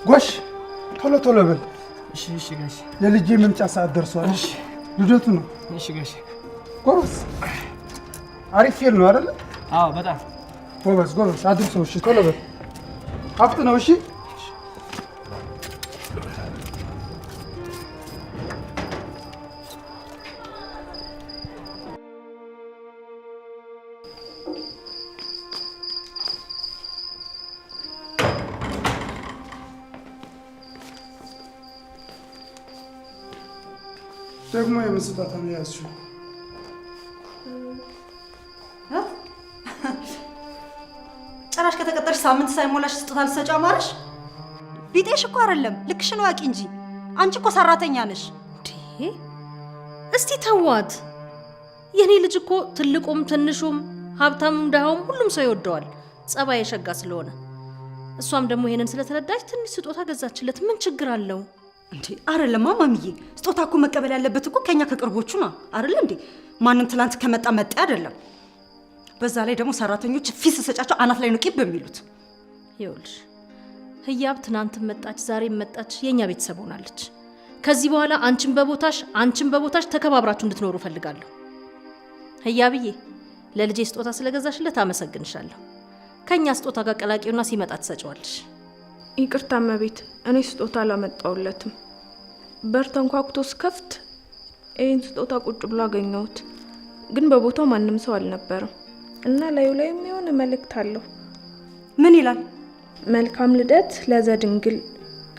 ጎሽ ቶሎ ቶሎ በል። እሺ ጋሽ። የልጄ መምጫ ሰዓት ደርሷል። እሺ ልደቱ ነው። እሺ ጋሽ። ጎበዝ አሪፍ ፊል ነው አይደል? አዎ በጣም ጎበዝ አድርሰው። እሺ ቶሎ በል ሀብት ነው። እሺ ደግሞ የምስጣታ ነው ያዝሽው። ጭራሽ ከተቀጠርሽ ሳምንት ሳይሞላሽ ስጦታ ልትሰጪው አማረሽ? ቢጤሽ እኮ አይደለም ልክሽን ዋቂ እንጂ አንቺ እኮ ሰራተኛ ነሽ። እስቲ ተዋት። የኔ ልጅ እኮ ትልቁም ትንሹም ሀብታሙም ደሃውም ሁሉም ሰው ይወደዋል፣ ጸባይ የሸጋ ስለሆነ። እሷም ደግሞ ይሄንን ስለተረዳች ትንሽ ስጦታ ገዛችለት። ምን ችግር አለው? እንዴ አይደለም ማማዬ፣ ስጦታ እኮ መቀበል ያለበት እኮ ከኛ ከቅርቦቹ ነው አይደል እንዴ? ማንም ትላንት ከመጣ መጣ አይደለም። በዛ ላይ ደግሞ ሰራተኞች ፊስ ሰጫቸው አናት ላይ ነው ቂብ የሚሉት። ይኸውልሽ ህያብ ትናንትም መጣች ዛሬም መጣች፣ የኛ ቤተሰብ ሆናለች። ከዚህ በኋላ አንቺም በቦታሽ ተከባብራችሁ እንድትኖሩ ፈልጋለሁ። ህያብዬ ለልጄ ስጦታ ስለገዛሽለት አመሰግንሻለሁ። ከኛ ስጦታ ጋር ቀላቂውና ሲመጣ ትሰጪዋለሽ። ይቅርታ እመቤት፣ እኔ ስጦታ አላመጣሁለትም። በር ተንኳኩቶ ስከፍት ይህን ስጦታ ቁጭ ብሎ አገኘሁት። ግን በቦታው ማንም ሰው አልነበረም እና ላዩ ላይ የሚሆን መልእክት አለው። ምን ይላል? መልካም ልደት ለዘድንግል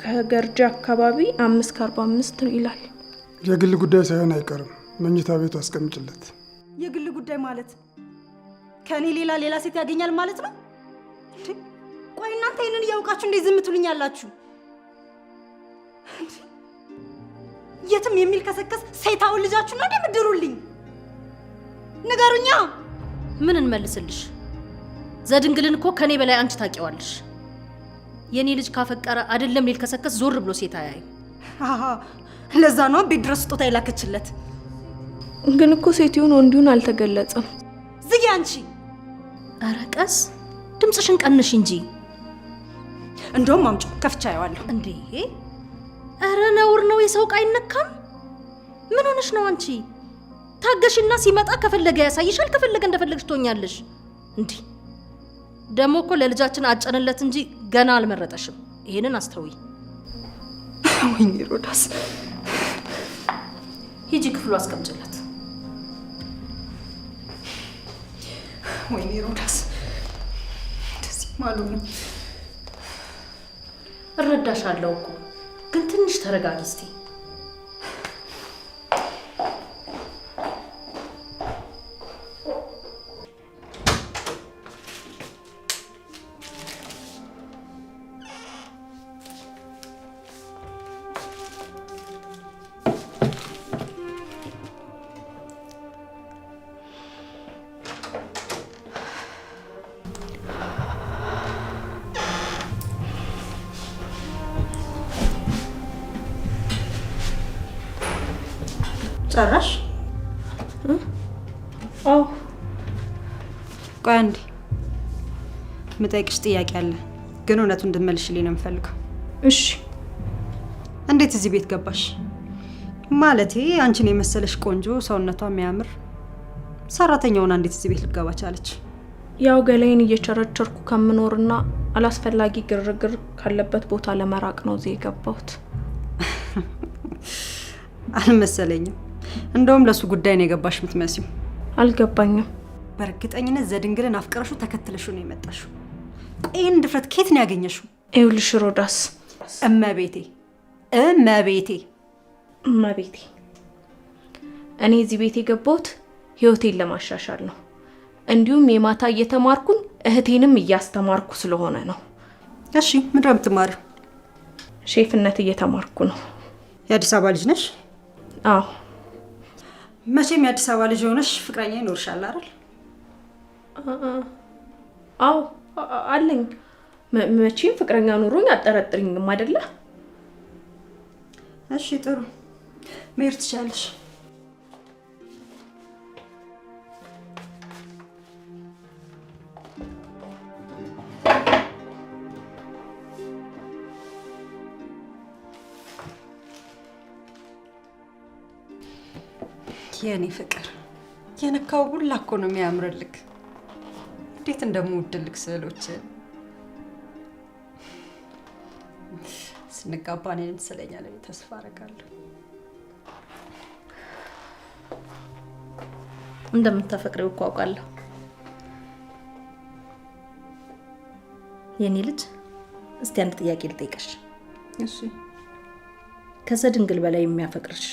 ከገርጂ አካባቢ 5:45 ይላል። የግል ጉዳይ ሳይሆን አይቀርም። መኝታ ቤቱ አስቀምጭለት። የግል ጉዳይ ማለት ከኔ ሌላ ሴት ያገኛል ማለት ነው? ቆይ እናንተ ይሄንን እያውቃችሁ እንዴት ዝም ትሉኛላችሁ? የትም የሚል ከሰከስ ሴታውን ልጃችሁ ነው እንደምድሩልኝ ንገሩኛ። ምን እንመልስልሽ? ዘድንግልን እኮ ከኔ በላይ አንቺ ታውቂዋለሽ። የኔ ልጅ ካፈቀረ አይደለም ሊል ከሰከስ ዞር ብሎ ሴት አያይ። ለዛ ነው ቤት ድረስ ስጦታ የላከችለት። ግን እኮ ሴትዮን ወንዱን አልተገለጸም። ዝጊ አንቺ። ኧረ ቀስ ድምፅሽን ቀንሽ እንጂ። እንደውም አምጪ ከፍቻ ያዋለሁ። እንዴ ኧረ ነውር ነው። የሰው ዕቃ አይነካም። ምን ሆነሽ ነው አንቺ? ታገሽና ሲመጣ ከፈለገ ያሳይሻል፣ ከፈለገ እንደፈለግሽ ትሆኛለሽ። እንዴ ደሞ እኮ ለልጃችን አጨንለት እንጂ ገና አልመረጠሽም። ይሄንን አስተውይ። ወይኔ ሮዳስ፣ ሂጂ ክፍሉ አስቀምጭለት። ወይኔ ሮዳስ፣ እንደዚህ ማሉ ነው። እረዳሻለሁ እኮ ግን ትንሽ ተረጋጊ እስቲ። ጨራሽ? አዎ። ቆይ አንዴ የምጠይቅሽ ጥያቄ አለ፣ ግን እውነቱን እንድትመልሽልኝ ነው የምፈልገው። እሺ። እንዴት እዚህ ቤት ገባሽ? ማለቴ አንቺን የመሰለሽ ቆንጆ ሰውነቷ የሚያምር ሰራተኛውን እንዴት እዚህ ቤት ልትገባ ቻለች? ያው ገላይን እየቸረቸርኩ ከምኖርና አላስፈላጊ ግርግር ካለበት ቦታ ለመራቅ ነው እዚህ የገባሁት። አልመሰለኝም። እንደውም ለሱ ጉዳይ ነው የገባሽ የምትመስዩ። አልገባኝም። በእርግጠኝነት ዘድንግልን አፍቅረሹ ተከትለሹ ነው የመጣሽው። ቆይን ድፍረት ከየት ነው ያገኘሽው? ይኸውልሽ ሮዳስ፣ እመቤቴ እኔ እዚህ ቤት የገባሁት ህይወቴን ለማሻሻል ነው። እንዲሁም የማታ እየተማርኩኝ እህቴንም እያስተማርኩ ስለሆነ ነው። እሺ፣ ምንድን ነው የምትማሪው? ሼፍነት እየተማርኩ ነው። የአዲስ አበባ ልጅ ነሽ? አዎ። መቼም የአዲስ አበባ ልጅ ሆነሽ ፍቅረኛ ይኖርሻል አይደል? አዎ አለኝ። መቼም ፍቅረኛ ኑሮኝ አጠረጥሪኝም አይደለ? እሺ ጥሩ፣ መሄድ ትችያለሽ። የኔ ፍቅር የነካው ሁላ እኮ ነው የሚያምርልክ። እንዴት እንደምወድልክ ስዕሎችን ስንጋባ እኔንም ትስለኛለህ ተስፋ አደርጋለሁ። እንደምታፈቅሪው እኮ አውቃለሁ የኔ ልጅ። እስቲ አንድ ጥያቄ ልጠይቅሽ። እሺ። ከዘድንግል በላይ የሚያፈቅርሽ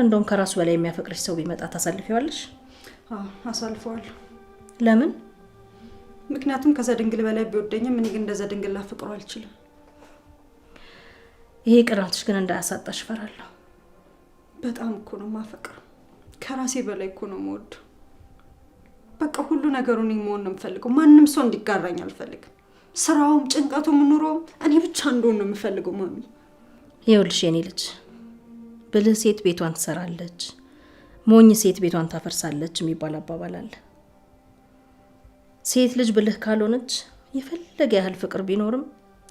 እንደውም ከራሱ በላይ የሚያፈቅርሽ ሰው ቢመጣ ታሳልፊዋለሽ? አዎ አሳልፈዋለሁ። ለምን? ምክንያቱም ከዘድንግል በላይ ቢወደኝም እኔ ግን እንደዘድንግል ላፈቅረው አልችልም። ይሄ ቅናትሽ ግን እንዳያሳጣሽ እፈራለሁ። በጣም እኮ ነው የማፈቅረው። ከራሴ በላይ እኮ ነው የምወደው። በቃ ሁሉ ነገሩን እኔ መሆን ነው የምፈልገው። ማንም ሰው እንዲጋራኝ አልፈልግም። ስራውም ጭንቀቱም ኑሮውም እኔ ብቻ እንደሆነ ነው የምፈልገው ማሚ። ይኸውልሽ የኔ ልጅ ብልህ ሴት ቤቷን ትሰራለች፣ ሞኝ ሴት ቤቷን ታፈርሳለች የሚባል አባባል አለ። ሴት ልጅ ብልህ ካልሆነች የፈለገ ያህል ፍቅር ቢኖርም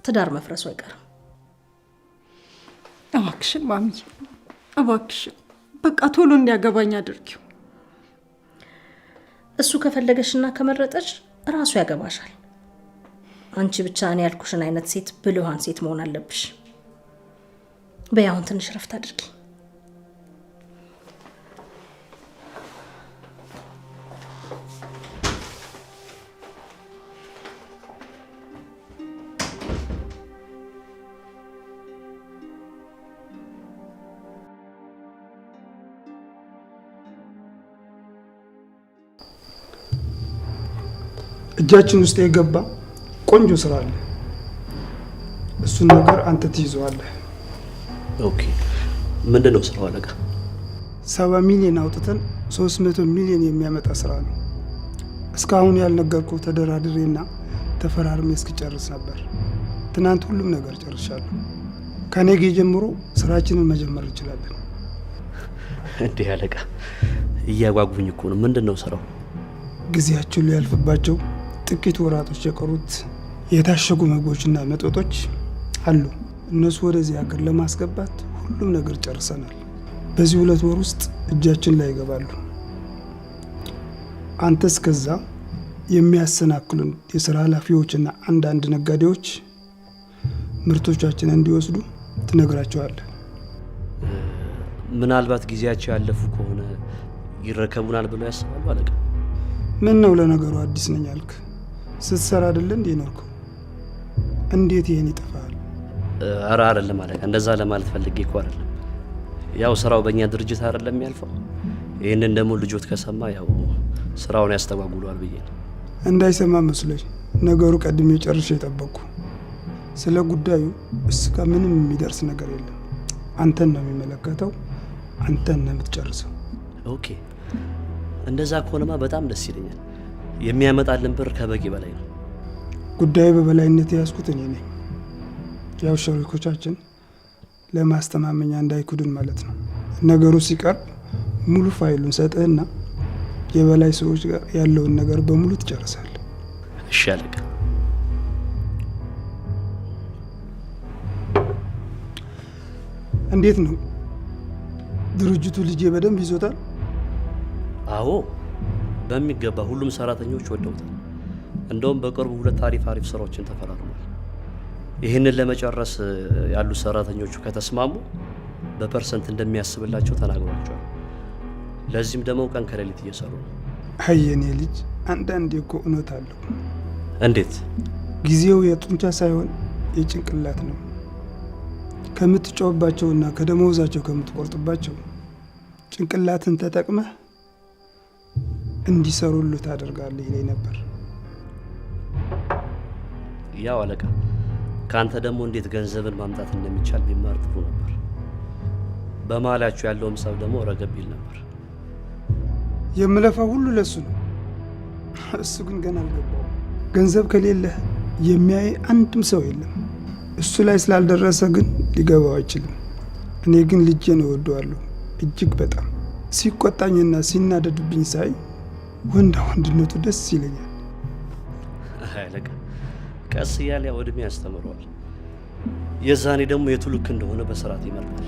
ትዳር መፍረሱ አይቀርም። እባክሽን ማሚ እባክሽን በቃ ቶሎ እንዲያገባኝ አድርጊው። እሱ ከፈለገሽና ከመረጠሽ ራሱ ያገባሻል። አንቺ ብቻ እኔ ያልኩሽን አይነት ሴት ብልሃን ሴት መሆን አለብሽ። በያሁን ትንሽ ረፍት አድርጊ። እጃችን ውስጥ የገባ ቆንጆ ስራ አለ። እሱን ነገር አንተ ትይዘዋለህ። ኦኬ፣ ምንድነው ስራው አለቃ? 70 ሚሊዮን አውጥተን 300 ሚሊዮን የሚያመጣ ስራ ነው። እስካሁን ያልነገርኩህ ተደራድሬና ተፈራርሜ እስክጨርስ ነበር። ትናንት ሁሉም ነገር ጨርሻለሁ። ከነገ ጀምሮ ስራችንን መጀመር እንችላለን። እንዴ አለቃ፣ እያጓጉኝ እኮ ነው። ምንድነው ስራው? ጊዜያቸው ሊያልፍባቸው ጥቂት ወራቶች የቀሩት የታሸጉ ምግቦችና መጠጦች አሉ። እነሱ ወደዚህ ሀገር ለማስገባት ሁሉም ነገር ጨርሰናል። በዚህ 2 ወር ውስጥ እጃችን ላይ ይገባሉ። አንተ እስከዛ የሚያሰናክሉን የስራ ኃላፊዎችና አንዳንድ ነጋዴዎች ምርቶቻችንን እንዲወስዱ ትነግራቸዋለህ። ምናልባት ጊዜያቸው ያለፉ ከሆነ ይረከቡናል ብለው ያስባሉ አለቃ? ምን ነው ለነገሩ አዲስ ነኝ አልክ? ስትሰራ አይደለ እንዴ ኖርኩ? እንዴት ይሄን ይጠፋል? ኧረ አይደለም አለቃ፣ እንደዛ ለማለት ፈልጌ እኮ አይደለም። ያው ስራው በእኛ ድርጅት አይደለም የሚያልፈው። ይህንን ደግሞ ልጆት ከሰማ ያው ስራውን ያስተጓጉሏል ብዬ ነው። እንዳይሰማ መስሎኝ ነገሩ ቀድሜ ጨርሼ የጠበቅኩ። ስለ ጉዳዩ እስከ ምንም የሚደርስ ነገር የለም። አንተን ነው የሚመለከተው። አንተን ነው የምትጨርሰው። ኦኬ፣ እንደዛ ከሆነማ በጣም ደስ ይለኛል። የሚያመጣልን ብር ከበቂ በላይ ነው። ጉዳዩ በበላይነት የያዝኩት እኔ ነኝ። ያው ሸሪኮቻችን ለማስተማመኛ እንዳይኩድን ማለት ነው። ነገሩ ሲቀርብ ሙሉ ፋይሉን ሰጥህና የበላይ ሰዎች ጋር ያለውን ነገር በሙሉ ትጨርሳለህ። እሺ አለቃ። እንዴት ነው ድርጅቱ? ልጄ በደንብ ይዞታል? አዎ በሚገባ ሁሉም ሰራተኞች ወደውታል። እንደውም በቅርቡ 2 አሪፍ ስራዎችን ተፈራርሟል። ይህንን ለመጨረስ ያሉ ሰራተኞቹ ከተስማሙ በፐርሰንት እንደሚያስብላቸው ተናግሯቸዋል። ለዚህም ደግሞ ቀን ከሌሊት እየሰሩ ነው። አየኔ ልጅ አንዳንዴ እኮ እውነት አለው። እንዴት? ጊዜው የጡንቻ ሳይሆን የጭንቅላት ነው። ከምትጫወባቸውና ከደመወዛቸው ከምትቆርጥባቸው ጭንቅላትን ተጠቅመህ እንዲሰሩልህ ታደርጋለህ ይለኝ ነበር። ያው አለቃ፣ ካንተ ደግሞ እንዴት ገንዘብን ማምጣት እንደሚቻል ቢማር ጥሩ ነበር። በመሀላችሁ ያለውም ሰብ ደግሞ ረገብ ይል ነበር። የምለፋው ሁሉ ለሱ ነው። እሱ ግን ገና አልገባው። ገንዘብ ከሌለህ የሚያይ አንድም ሰው የለም። እሱ ላይ ስላልደረሰ ግን ሊገባው አይችልም። እኔ ግን ልጄን እወደዋለሁ እጅግ በጣም። ሲቆጣኝና ሲናደድብኝ ሳይ ወንድነቱ ደስ ይለኛል። አለቃ፣ ቀስ እያለ ያው እድሜ ያስተምረዋል። የዛኔ ደግሞ የቱ ልክ እንደሆነ በስርዓት ይመርጣል።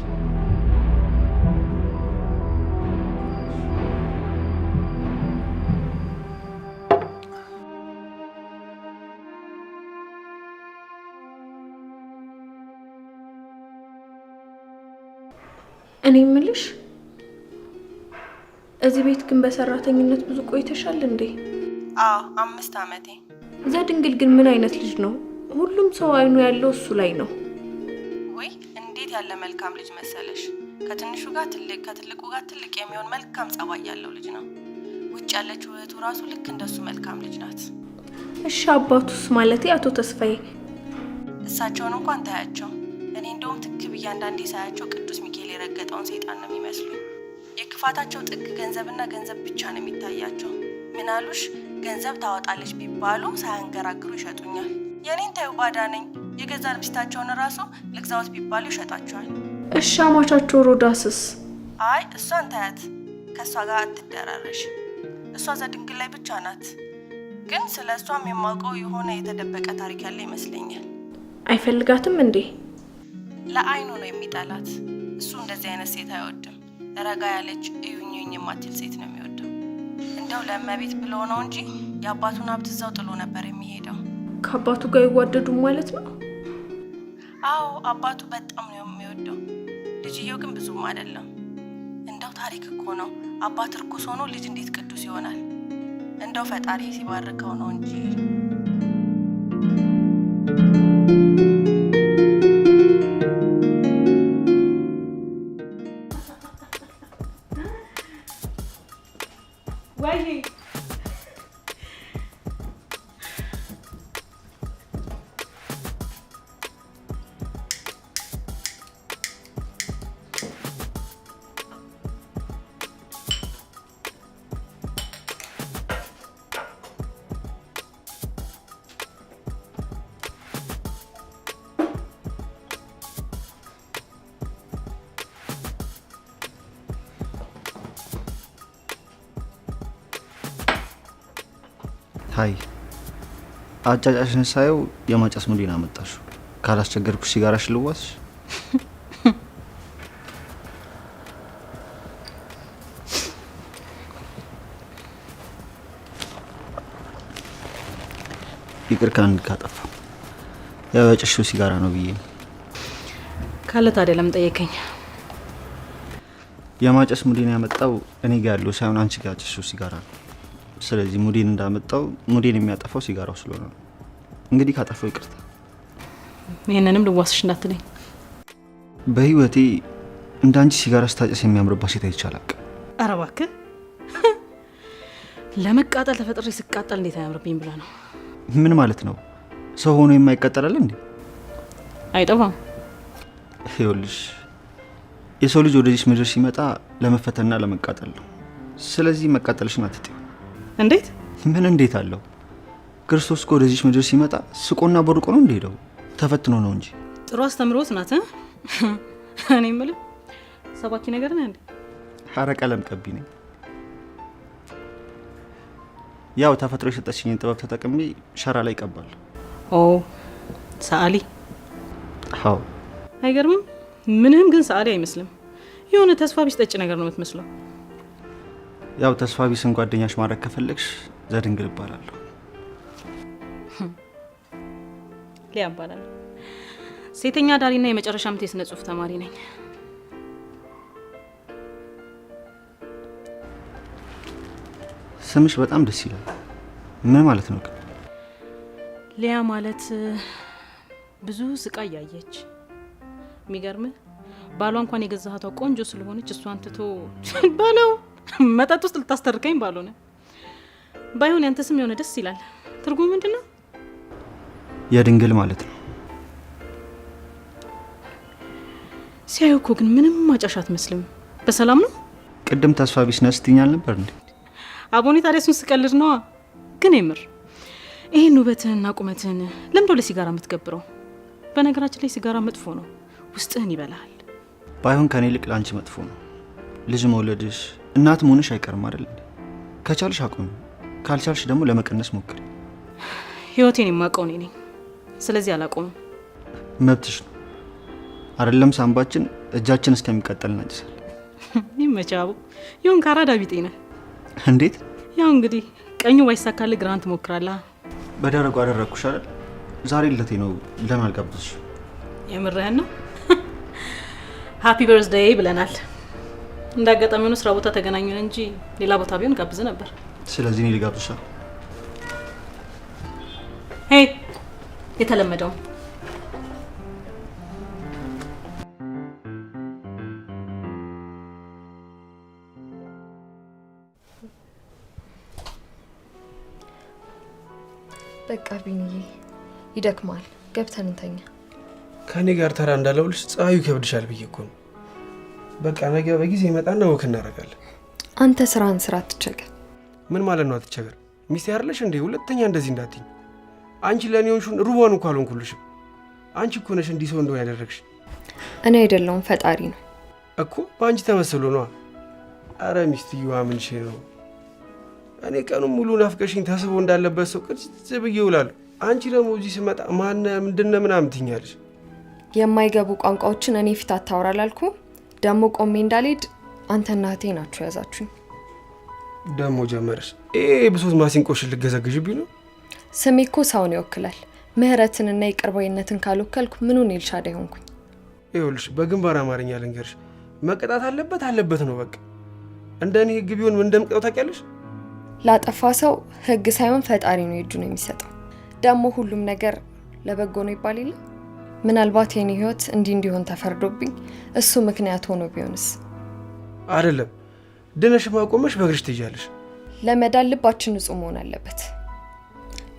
እኔ እምልሽ እዚህ ቤት ግን በሰራተኝነት ብዙ ቆይተሻል እንዴ? አዎ 5 ዓመቴ። ዘድንግል ግን ምን አይነት ልጅ ነው? ሁሉም ሰው አይኑ ያለው እሱ ላይ ነው። ወይ እንዴት ያለ መልካም ልጅ መሰለሽ! ከትንሹ ጋር ትልቅ ከትልቁ ጋር ትልቅ የሚሆን መልካም ጸባይ ያለው ልጅ ነው። ውጭ ያለችው እህቱ ራሱ ልክ እንደሱ መልካም ልጅ ናት። እሺ አባቱስ? ማለት አቶ ተስፋዬ? እሳቸውን እንኳን ታያቸው። እኔ እንደውም ትክ ብዬ አንዳንዴ ሳያቸው ቅዱስ ሚካኤል የረገጠውን ሰይጣን ነው የሚመስሉኝ። የክፋታቸው ጥግ ገንዘብና ገንዘብ ብቻ ነው የሚታያቸው። ምን አሉሽ? ገንዘብ ታወጣለች ቢባሉ ሳያንገራግሩ ይሸጡኛል። የኔን ታዩ ባዳ ነኝ። የገዛ ልብስታቸውን ራሱ ልግዛውት ቢባሉ ይሸጣቸዋል። እሺ አማቻቸው ሮዳስስ? አይ እሷን ታያት፣ ከእሷ ጋር አትደራረሽ። እሷ ዘድንግል ላይ ብቻ ናት። ግን ስለ እሷም የማውቀው የሆነ የተደበቀ ታሪክ ያለ ይመስለኛል። አይፈልጋትም እንዴ? ለአይኑ ነው የሚጠላት። እሱ እንደዚህ አይነት ሴት አይወድም። ረጋ ያለች እዩኝኝ የማትል ሴት ነው የሚወደው። እንደው ለእመቤት ብሎ ነው እንጂ የአባቱን ሀብት እዛው ጥሎ ነበር የሚሄደው። ከአባቱ ጋር ይዋደዱም ማለት ነው? አዎ አባቱ በጣም ነው የሚወደው። ልጅየው ግን ብዙም አይደለም። እንደው ታሪክ እኮ ነው። አባት ርኩስ ሆኖ ልጅ እንዴት ቅዱስ ይሆናል? እንደው ፈጣሪ ሲባርከው ነው እንጂ። ሀይ አጫጫሽን ሳየው የማጨስ ሙዲን አመጣሽ። ካላስቸገርኩሽ ሲጋራሽ ልዋስሽ? ይቅር ካንድ ካጠፋ ያው ያጨሽው ሲጋራ ነው ብዬ ካለ ታዲያ ለምን ጠየቀኝ? የማጨስ ሙዲን ያመጣው እኔ ጋር ያለው ሳይሆን አንቺ ጋር ያጨሽው ሲጋራ ነው። ስለዚህ ሙዲን እንዳመጣው ሙዲን የሚያጠፋው ሲጋራው ስለሆነ ነው። እንግዲህ ካጠፋው ይቅርታ። ይሄንንም ልዋስሽ እንዳትለኝ። በህይወቴ እንዳንቺ ሲጋራ ስታጨስ የሚያምርባት ሴት አይቻላቅ። ኧረ እባክህ ለመቃጠል ተፈጥሬ ስቃጠል እንዴት አያምርብኝ ብለህ ነው? ምን ማለት ነው? ሰው ሆኖ የማይቀጠላል እንዴ? አይጠፋም። ይኸውልሽ የሰው ልጅ ወደዚህ ምድር ሲመጣ ለመፈተንና ለመቃጠል ነው። ስለዚህ መቃጠልሽን አትጥዩ። እንዴት? ምን እንዴት አለው? ክርስቶስ እኮ ወደዚህ ምድር ሲመጣ ስቆና በሩቆ ነው እንደሄደው ተፈትኖ ነው እንጂ። ጥሩ አስተምሮት ናት። እኔ የምልህ ሰባኪ ነገር ነህ እንዴ? ሐረ ቀለም ቀቢ ነኝ። ያው ተፈጥሮ የሰጠችኝን ጥበብ ተጠቅሜ ሸራ ላይ ይቀባል። ኦ ሰዓሊ? አዎ። አይገርምም? ምንም ግን ሰዓሊ አይመስልም። የሆነ ተስፋ ቢስ ጠጭ ነገር ነው የምትመስለው። ያው ተስፋ ቢስን ጓደኛሽ ማድረግ ከፈለግሽ ዘድንግል እባላለሁ። ሊያ እባላለሁ። ሴተኛ ዳሪና የመጨረሻ ዓመት የስነ ጽሁፍ ተማሪ ነኝ። ስምሽ በጣም ደስ ይላል። ምን ማለት ነው? ሊያ ማለት ብዙ ስቃይ ያየች። የሚገርምህ ባሏ እንኳን የገዛሃቷ ቆንጆ ስለሆነች እሷን ትቶ ባለው መጠጥ ውስጥ ልታስተርከኝ ባልሆነ። ባይሆን ያንተ ስም የሆነ ደስ ይላል። ትርጉሙ ምንድን ነው? የድንግል ማለት ነው። ሲያዩ እኮ ግን ምንም ማጫሻ አትመስልም። በሰላም ነው? ቅድም ተስፋ ቢስ ነህ ስትይኝ አልነበር እንዴ? አቦኔ ታዲያ እሱን ስቀልድ ነዋ። ግን የምር ይሄን ውበትህንና ቁመትህን ለምንድነው ለሲጋራ የምትገብረው? በነገራችን ላይ ሲጋራ መጥፎ ነው፣ ውስጥህን ይበላል። ባይሆን ከኔ ይልቅ ላንቺ መጥፎ ነው። ልጅ መውለድሽ እናት መሆንሽ አይቀርም አይደል? ከቻልሽ አቁሚ፣ ካልቻልሽ ደግሞ ለመቀነስ ሞክሪ። ህይወቴን የማውቀው እኔ ነኝ። ስለዚህ አላቆምም። መብትሽ ነው። አይደለም ሳምባችን እጃችን እስከሚቀጠል እናጭሳል። ይመቻቡ። ይሁን ካራዳ ቢጤ ነህ። እንዴት? ያው እንግዲህ ቀኙ ባይሳካልህ ግራን ትሞክራለህ። በደረቁ አደረግኩሽ አይደል? ዛሬ ልደቴ ነው። ለምን አልጋብዝሽ? የምርህን ነው? ሃፒ በርዝዴይ ብለናል። እንዳጋጣሚ ሆኖ ስራ ቦታ ተገናኙን እንጂ ሌላ ቦታ ቢሆን ጋብዝ ነበር። ስለዚህ እኔ ልጋብዝሻ? ሄይ የተለመደው በቃ ቢኒዬ ይደክማል፣ ገብተን እንተኛ። ከኔ ጋር ተራ እንዳለውልሽ ፀሐዩ ይከብድሻል ብዬ እኮ ነው። በቃ ነገ በጊዜ ይመጣና ወክ እናደርጋለን። አንተ ስራን ስራ አትቸገር። ምን ማለት ነው አትቸገር? ሚስቴ አይደለሽ እንዴ? ሁለተኛ እንደዚህ እንዳትኝ። አንቺ ለኔ ሆንሽን ሩባን እንኳን አልሆንኩልሽም። አንቺ እኮ ነሽ እንዲህ ሰው እንደሆነ ያደረግሽ። እኔ አይደለሁም ፈጣሪ ነው እኮ። በአንቺ ተመስሎ ነዋ። አረ ሚስትየዋ ምንሽ ነው? እኔ ቀኑን ሙሉ ናፍቀሽኝ ተስቦ እንዳለበት ሰው ቅርጽ ብዬ እውላለሁ። አንቺ ደግሞ እዚህ ስመጣ ማነ ምንድነው ምናምን ትኛለሽ። የማይገቡ ቋንቋዎችን እኔ ፊት አታወራ አላልኩም? ደግሞ ቆሜ እንዳልሄድ አንተና እህቴ ናችሁ ያዛችሁኝ። ደግሞ ጀመረሽ። ብሶት ማሲንቆሽን ልገዘግዥብኝ ነው? ስሜ እኮ ሰውን ይወክላል። ምህረትንና ይቅርባይነትን ካልወከልኩ ምኑን ኤልሻዳይ ሆንኩኝ? ይኸውልሽ በግንባር አማርኛ ልንገርሽ፣ መቀጣት አለበት ነው በቃ። እንደኔ ህግ ቢሆን ምን እንደምቀጣው ታውቂያለሽ? ላጠፋ ሰው ህግ ሳይሆን ፈጣሪ ነው እጁን የሚሰጠው። ደግሞ ሁሉም ነገር ለበጎ ነው ይባል የለ? ምናልባት የኔ ህይወት እንዲሆን ተፈርዶብኝ እሱ ምክንያት ሆኖ ቢሆንስ? አይደለም ድነሽ ማቆመሽ በእግርሽ ትይዣለሽ። ለመዳን ልባችን ንጹህ መሆን አለበት።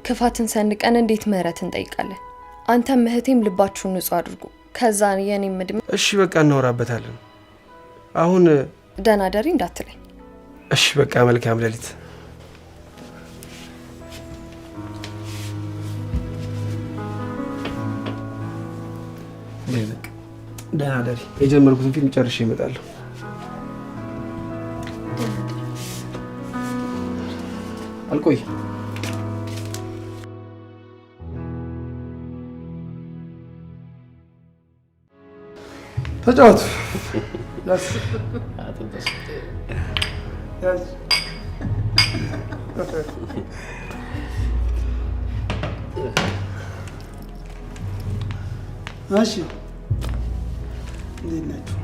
ክፋትን ሰንቀን እንዴት ምህረት እንጠይቃለን? አንተም እህቴም ልባችሁን ንጹህ አድርጉ። ከዛ የኔም ምድም እሺ በቃ እናወራበታለን። አሁን ደህና ደሪ እንዳትለኝ። እሺ በቃ መልካም ሌሊት። ደህና ደሪ። የጀመርኩትን ፊልም ጨርሼ እመጣለሁ። አልቆይም። ተጫወቱ። እሺ እንዴት ናችሁ?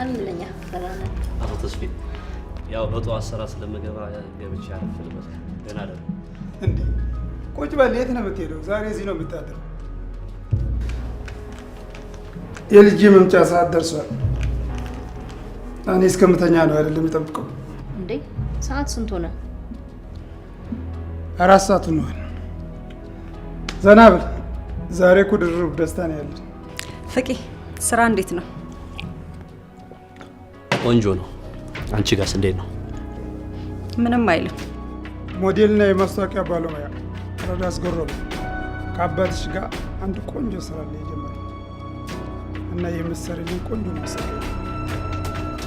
አንለኛ ሰላም። አቶ ተስፊ ያው በጠዋት ስራ ስለምገባ ገብቼ አረፍልበት። ገና አይደል እንዴ? ቁጭ በል። የት ነው የምትሄደው? ዛሬ እዚህ ነው የምታድረው? የልጅ መምጫ ሰዓት ደርሷል። እኔ እስከምተኛ ነው አይደለም የምጠብቀው? እንዴ ሰዓት ስንት ሆነ? 4 ሰዓት ሆኗል። ዘና ብል። ዛሬ እኮ ድርብ ደስታ ነው ያለን። ፍቄ ስራ እንዴት ነው? ቆንጆ ነው። አንቺ ጋርስ እንዴት ነው? ምንም አይልም። ሞዴልና የማስታወቂያ ባለሙያ ረዳስ ገሮብ ከአባትሽ ጋር አንድ ቆንጆ ስራ ላይ የጀመረ እና የምትሰሪልኝ ቆንጆ ማሰሪያ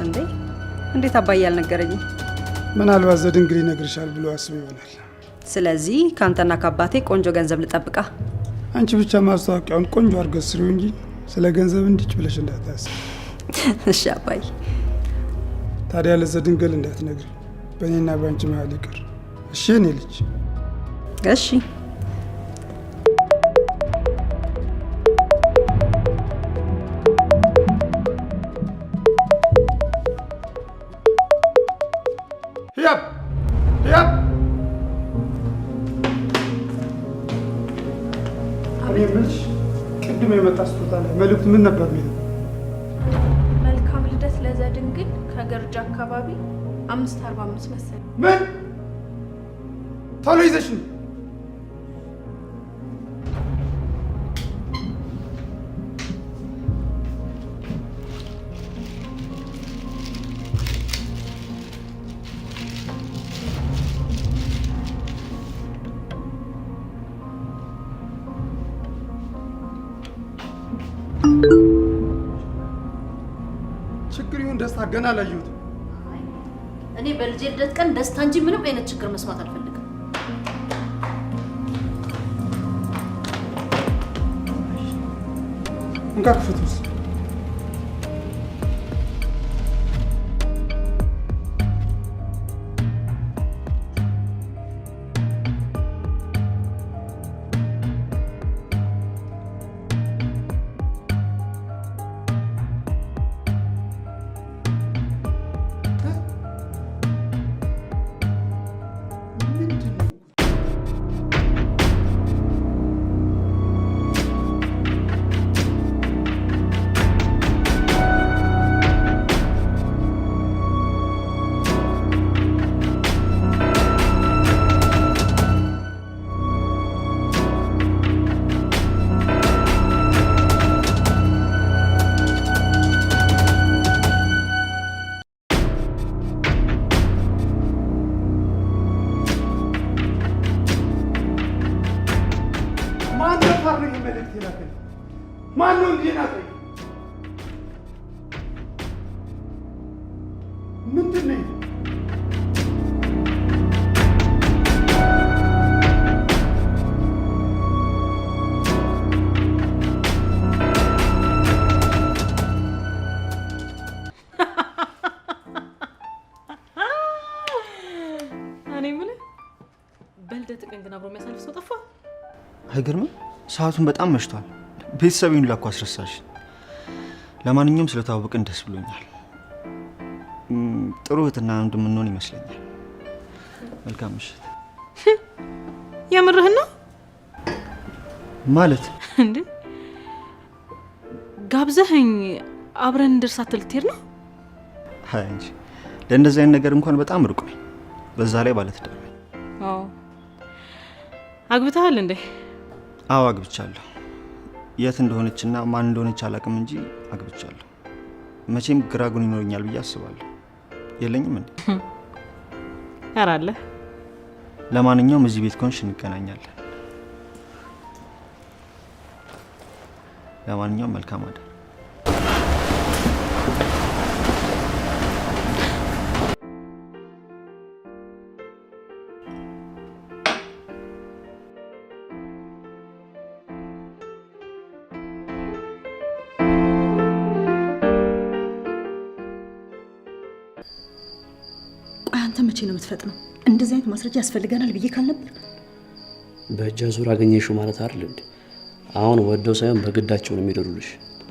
እንዴ? እንዴት አባዬ አልነገረኝም? ምናልባት ዘድንግል ይነግርሻል ብሎ አስቦ ይሆናል። ስለዚህ ካንተና ከአባቴ ቆንጆ ገንዘብ ልጠብቃ። አንቺ ብቻ ማስታወቂያውን ቆንጆ አድርገሽ ስሪው እንጂ ስለ ገንዘብ እንዲች ብለሽ እንዳታስብ። እሺ አባዬ። ታዲያ ለዘድንግል እንዳትነግሪ፣ በእኔና በአንቺ መሀል ይቅር። እሺ እኔ ልጅ። እሺ ያብ ያብ አቤምልሽ ቅድም የመጣ ስጦታ ላይ መልእክቱ ምን ነበር የሚለው? መልካም ልደት ለዘድንግል ከገርጃ አካባቢ 545 መሰለኝ። ምን ቶሎ ይዘሽ ነው? ችግር ይሁን ደስታ ገና አላየሁትም። እኔ በልጄ ልደት ቀን ደስታ እንጂ ምንም አይነት ችግር መስማት አልፈልግም። እንካ ክፈቱስ። ማን ነው እንዲህ ናቀኝ? ምንድን ነኝ? እኔ የምልህ በልደት ቀን ግን አብሮ የሚያሳልፍ ሰው ጠፋ? አይገርምም? ሰዓቱን በጣም መሽቷል። ቤተሰቤን ላኩ አስረሳሽ። ለማንኛውም ስለተዋወቅን ደስ ብሎኛል። ጥሩ እህትና እንደምንሆን ይመስለኛል። መልካም ምሽት። የምርህን ነው ማለት? እንዴ ጋብዘኸኝ አብረን እንደርሳት ልትሄድ ነው? አይ እንጂ ለእንደዚህ አይነት ነገር እንኳን በጣም ሩቅ ነኝ። በዛ ላይ ባለትዳር ነኝ። አዎ አግብተሃል እንዴ? አዎ አግብቻለሁ። የት እንደሆነችና ማን እንደሆነች አላውቅም እንጂ አግብቻለሁ። መቼም ግራጉን ይኖረኛል ብዬ አስባለሁ። የለኝም እንዴ? ያራለ። ለማንኛውም እዚህ ቤት ከሆንሽ እንገናኛለን። ለማንኛውም መልካም አዳር። መቼ ነው የምትፈጥነው? እንደዚህ አይነት ማስረጃ ያስፈልገናል ብዬ ካልነበር በእጅ ዙር አገኘሽው ማለት አይደል እንዴ? አሁን ወደው ሳይሆን በግዳቸው ነው የሚደሩልሽ።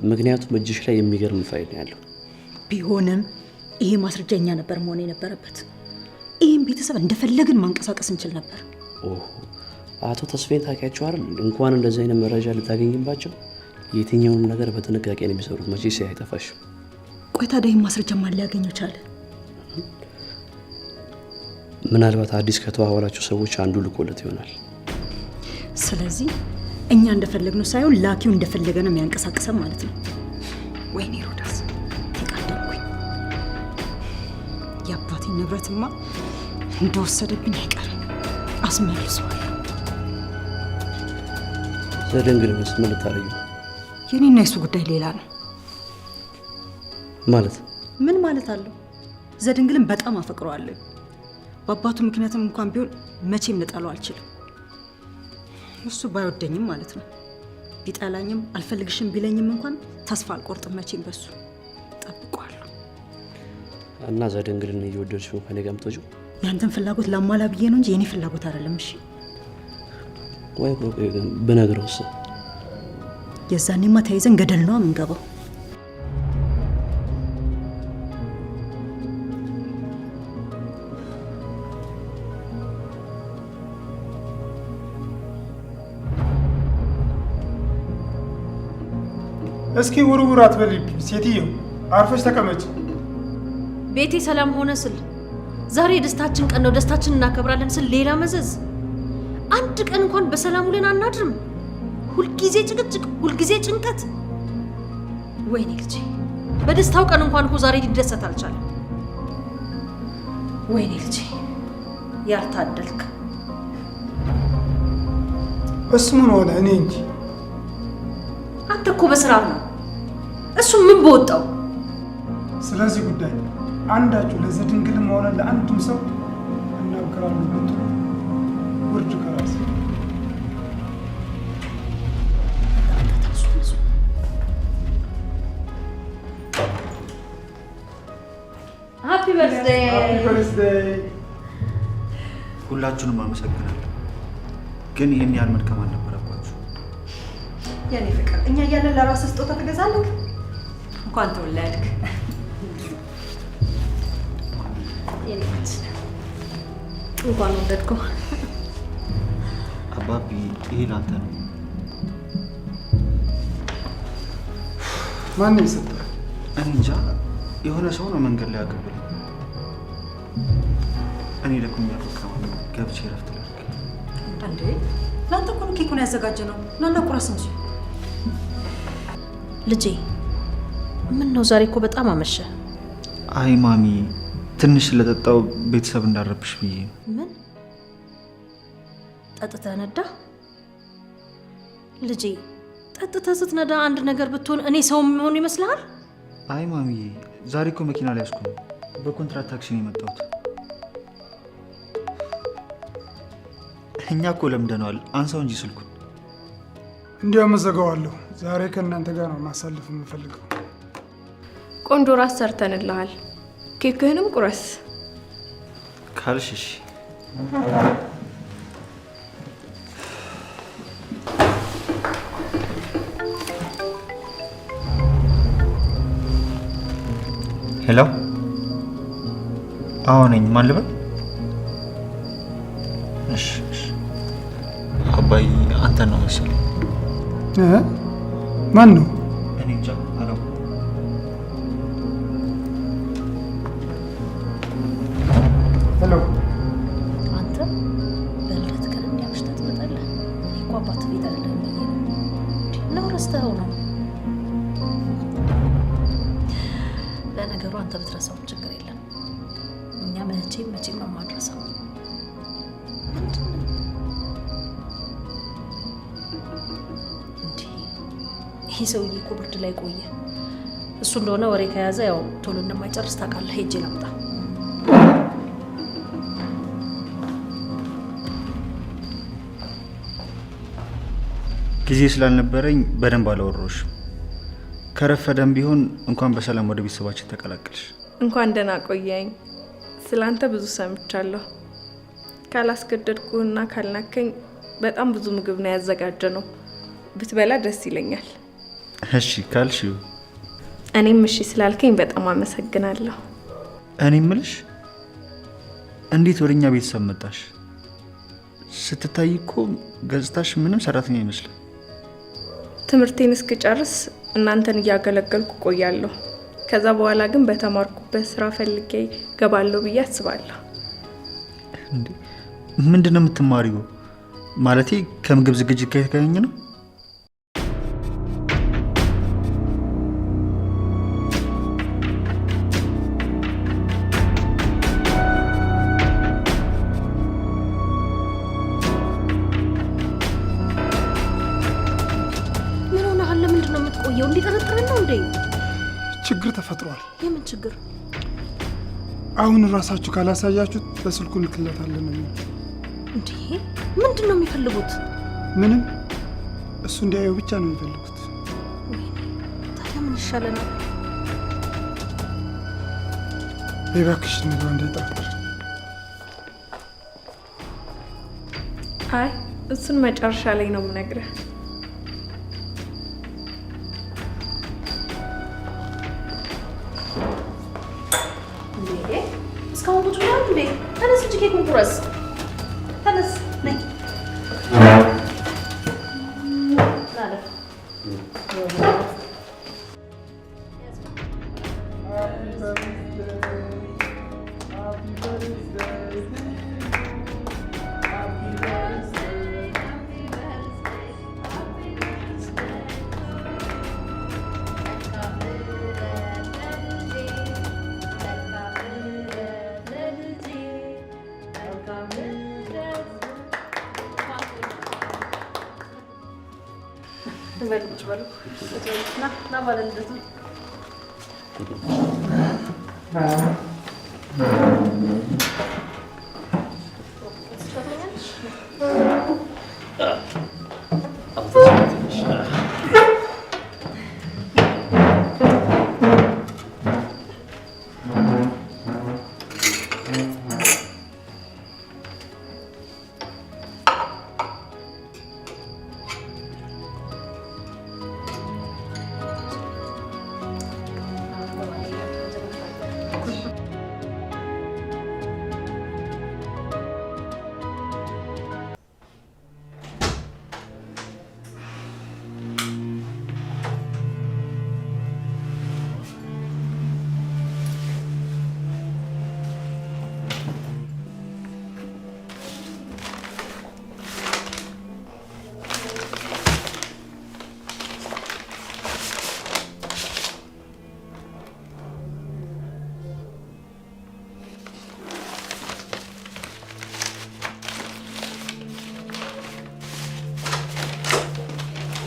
ምክንያቱም እጅሽ ላይ የሚገርም ፋይል ነው ያለው። ቢሆንም ይሄ ማስረጃ እኛ ነበር መሆን የነበረበት። ይሄን ቤተሰብ እንደፈለግን ማንቀሳቀስ እንችል ነበር። ኦሆ አቶ ተስፋዬን ታውቂያቸው አይደል? እንኳን እንደዚህ አይነት መረጃ ልታገኝባቸው የትኛውንም ነገር በጥንቃቄ ነው የሚሰሩት። መቼ አይጠፋሽም። ቆይ ታዲያ ይሄን ማስረጃ ማን ሊያገኘው ቻለ? ምናልባት አዲስ ከተዋዋላቸው ሰዎች አንዱ ልቆለት ይሆናል። ስለዚህ እኛ እንደፈለግነው ሳይሆን ላኪው እንደፈለገ ነው የሚያንቀሳቅሰን ማለት ነው። ወይኔ ሮዳስ ተቃደምኩኝ። የአባቴ ንብረትማ እንደወሰደብኝ አይቀርም፣ አስመልሰዋለሁ። ዘደንግልንስ ምን ልታረጊ? የኔና የሱ ጉዳይ ሌላ ነው። ማለት ምን ማለት አለው? ዘድንግልን በጣም አፈቅረዋለሁ። በአባቱ ምክንያትም እንኳን ቢሆን መቼም ልጠላው አልችልም። እሱ ባይወደኝም ማለት ነው። ቢጠላኝም አልፈልግሽም ቢለኝም እንኳን ተስፋ አልቆርጥም። መቼም በሱ ጠብቋለሁ። እና ዘደንግልን እየወደድሽ ነው ከኔ ጋር የምትወጪው? ያንተን ፍላጎት ላሟላ ብዬ ነው እንጂ የኔ ፍላጎት አይደለም። እሺ ወይ ግን ብነግረውስ? የዛኔማ ተያይዘን ገደል ነው የምንገባው። እስኪ ውርውር አትበልብኝ ሴትዮ፣ አርፈሽ ተቀመጭ። ቤቴ ሰላም ሆነ ስል ዛሬ የደስታችን ቀን ነው፣ ደስታችን እናከብራለን ስል ሌላ መዘዝ። አንድ ቀን እንኳን በሰላም ውለን አናድርም። ሁልጊዜ ጭቅጭቅ፣ ሁልጊዜ ጭንቀት። ወይኔ ልጄ፣ በደስታው ቀን እንኳን እኮ ዛሬ ሊደሰት አልቻለም። ወይኔ ልጄ፣ ያልታደልክ። እሱ ምን ሆነ? እኔ እንጂ አንተ እኮ በስራ ነው፣ እሱ ምን በወጣው። ስለዚህ ጉዳይ አንዳችሁ ለዘድንግልም ሆነ ለአንድም ሰው እናገራለሁ ብትሉ ውርድ ከራስ። ሃፒ በርዝዴይ። ሃፒ በርዝዴይ። ሁላችሁንም አመሰግናለሁ። ግን ይህን ያህል መድከም አልነበረባችሁ። የኔ ፍቅር፣ እኛ እያለን ለራስህ ስጦታ ትገዛለህ? እንኳን ተወለድክ። የኔ ልጅ እንኳን ወለድከው። አባቢ፣ ይሄ ላንተ ነው። ማን የሰጠህ? እኔ እንጃ፣ የሆነ ሰው ነው መንገድ ላይ ያቀበለኝ። እኔ ደክሞኛል፣ በቃ ገብቼ እረፍት ላድርግ። እንዴ ለአንተ እኮ ነው ኬኩን ያዘጋጀ ነው። ናና ቁረስ እንጂ ልጄ። ምን ነው ዛሬ እኮ በጣም አመሸ። አይ ማሚ፣ ትንሽ ስለጠጣው ቤተሰብ እንዳረብሽ ብዬ ነው። ምን ጠጥተህ ነዳ? ልጄ ጠጥተህ ስትነዳ አንድ ነገር ብትሆን እኔ ሰው የሚሆን ይመስልሃል? አይ ማሚዬ፣ ዛሬ እኮ መኪና ላይ ያስኩ በኮንትራት ታክሲ ነው የመጣሁት። እኛ እኮ ለምደነዋል። አንሳው እንጂ ስልኩን። እንዲያውም እዘጋዋለሁ። ዛሬ ከእናንተ ጋር ነው ማሳለፍ የምፈልገው። ቆንጆ ራስ ሰርተንልሃል። ኬክህንም ቁረስ ካልሽሽ። ሄሎ፣ አዎ ነኝ። ማን ልበል? እሺ፣ አባይ አንተ ነው መሰለኝ። ማን ነው? እኔ እንጃ አላውቅም። ሄሎ፣ አንተ በልደት ቀን እንዲያምሽተህ ትመጣለህ? እኔ እኮ አባት ቤት አይደለም ብዬ ነው ረስተኸው ነው። ለነገሩ አንተ ብትረሳው ችግር የለም። እኛ መቼም ነው የማንረሳው። ይህ ሰውዬ እኮ ብርድ ላይ ቆየ። እሱ እንደሆነ ወሬ ከያዘ ያው ቶሎ እንደማይጨርስ ታውቃለህ። ሄጄ ላምጣ። ጊዜ ስላልነበረኝ በደንብ አላወራሁሽም። ከረፈደም ቢሆን እንኳን በሰላም ወደ ቤተሰባችን ተቀላቀልሽ። እንኳን ደህና ቆያኝ። ስላንተ ብዙ ሰምቻለሁ። ካላስገደድኩና ካልናከኝ በጣም ብዙ ምግብ ነው ያዘጋጀ ነው። ብትበላ ደስ ይለኛል። እሺ ካልሽው። እኔም እሺ ስላልከኝ በጣም አመሰግናለሁ። እኔ እምልሽ እንዴት ወደኛ ቤተሰብ መጣሽ? ስትታይ እኮ ገጽታሽ ምንም ሰራተኛ አይመስልም። ትምህርቴን እስክጨርስ እናንተን እያገለገልኩ ቆያለሁ። ከዛ በኋላ ግን በተማርኩበት ስራ ፈልጌ ገባለሁ ብዬ አስባለሁ። እንዴ ምንድነው የምትማሪው? ማለቴ ከምግብ ዝግጅት ጋር የተገናኘ ነው? ችግር ተፈጥሯል። የምን ችግር? አሁን ራሳችሁ ካላሳያችሁት በስልኩ እንክለታለን። እንዴ ምንድን ነው የሚፈልጉት? ምንም፣ እሱ እንዲያየው ብቻ ነው የሚፈልጉት። ታዲያ ምን ይሻለናል? እባክሽ ንግባ እንዳይጠራጠር። አይ እሱን መጨረሻ ላይ ነው የምነግርህ። እስካሁን ቁጭ ብለሃል እንዴ? ተነስ እንጂ ኬኩን ቁረስ። ተነስ ነይ። ና ባለ ልደቱ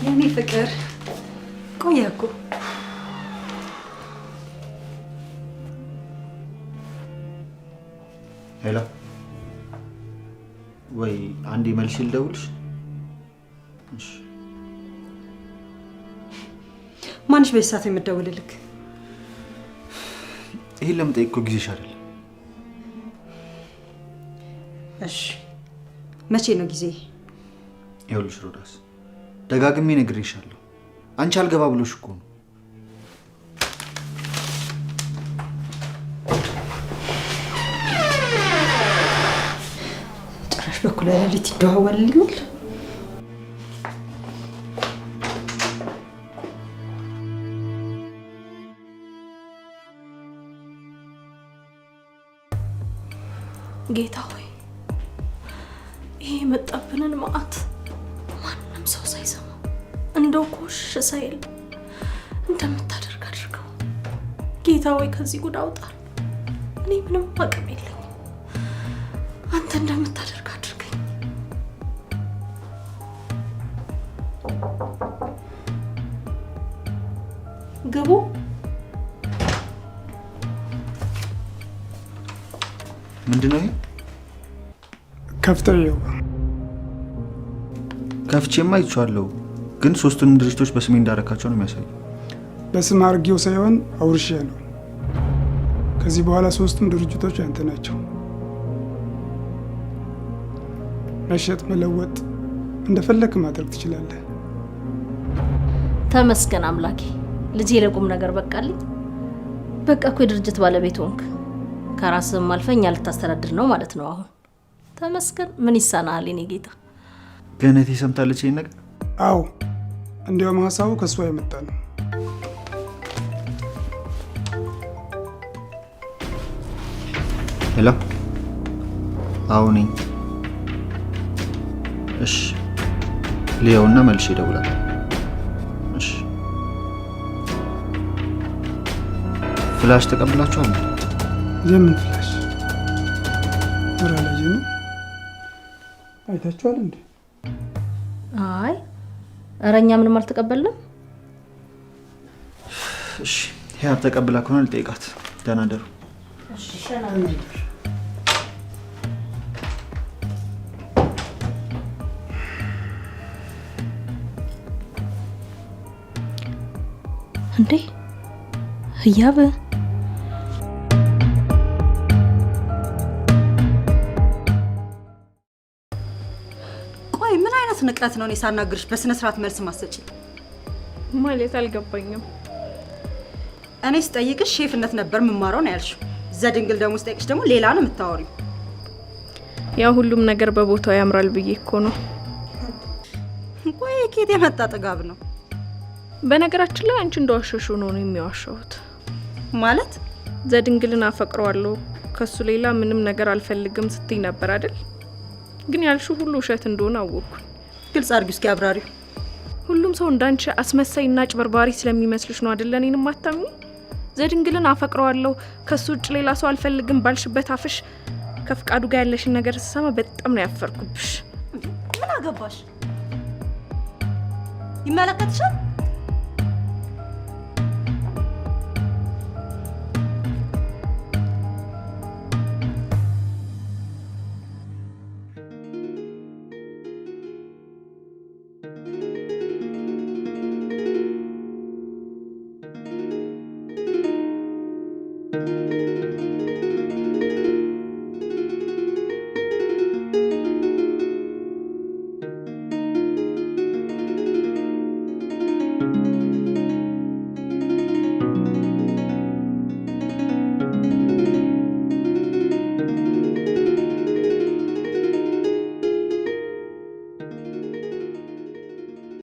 የኔ ፍቅር አየህ እኮ ሄሎ፣ ወይ አንዴ መልሼ ልደውልሽ? እሺ። ማንሽ በዚህ ሰዓት የምትደውልልክ? ይሄን ለመጠየቅ እኮ ጊዜሽ አይደለም። እሺ መቼ ነው ጊዜ? ይኸውልሽ ሮዳስ፣ ደጋግሜ ነግሬሻለሁ። አንቺ አልገባ ብሎሽ እኮ ነው። ጭራሽ በኩል ሌሊት ይደዋወልልኛል። ጌታ ሆይ ይሄ የመጣብንን መዓት ማንም ሰው ሳይሰማ እንደው ኮሽ ሳይል እንደምታደርግ አድርገው። ጌታ ሆይ ከዚህ ጉድ አውጣን። እኔ ምንም አቅም የለኝም። አንተ እንደምታደርግ አድርገኝ። ግቡ። ምንድነው ይሄ? ከፍተው ከፍቼማ አይቼዋለሁ፣ ግን ሶስቱንም ድርጅቶች በስሜ እንዳረካቸው ነው የሚያሳየው። በስም አድርጌው ሳይሆን አውርሼ ነው። ከዚህ በኋላ ሶስቱም ድርጅቶች አንተ ናቸው። መሸጥ፣ መለወጥ እንደፈለክ ማድረግ ትችላለህ። ተመስገን አምላኬ፣ ልጄ ለቁም ነገር በቃልኝ። በቃ እኮ የድርጅት ባለቤት ሆንክ። ከራስህም አልፈኛ ልታስተዳድር ነው ማለት ነው አሁን። ተመስገን። ምን ይሳናል የኔ ጌታ? ገነቴ ሰምታለች ይሄን ነገር? አዎ፣ እንዲያውም ሀሳቡ ከሷ የመጣ ነው። ሄሎ፣ አዎ ነኝ። እሺ፣ ሊያውና መልሼ እደውላለሁ። እሺ። ፍላሽ ተቀብላችኋል? የምን ፍላሽ? ኧረ አላየንም። አይታችኋል እንዴ? አይ ኧረ እኛ ምንም አልተቀበልንም። እሺ፣ ያ ተቀብላ ከሆነ ልጠይቃት። ደህና ደሩ። እሺ ሰላም። እንዴ ህያብ ንቀት ነው። እኔ ሳናግርሽ በስነ ስርዓት መልስ ማሰጪ ማለት አልገባኝም። እኔ ስጠይቅሽ ሼፍነት ነበር የምማረው ነው ያልሽው። ዘድንግል ደግሞ ስጠይቅሽ ደግሞ ሌላ ነው የምታወሪው። ያ ሁሉም ነገር በቦታው ያምራል ብዬ እኮ ነው። ወይ ኬት የመጣ ጥጋብ ነው። በነገራችን ላይ አንቺ እንደዋሸሹ ነው የሚዋሸሁት። ማለት ዘድንግልን አፈቅረዋለሁ ከሱ ሌላ ምንም ነገር አልፈልግም ስትይ ነበር አይደል? ግን ያልሽው ሁሉ ውሸት እንደሆነ አወቅኩኝ። ግልጽ አድርጊው እስኪ አብራሪው። ሁሉም ሰው እንዳንቺ አስመሳይና ጭበርባሪ ስለሚመስልሽ ነው አይደል እኔንም አታምኚ? ዘድንግልን አፈቅረዋለሁ ከሱ ውጭ ሌላ ሰው አልፈልግም ባልሽበት አፍሽ ከፍቃዱ ጋር ያለሽን ነገር ስሰማ በጣም ነው ያፈርኩብሽ። ምን አገባሽ? ይመለከትሻል?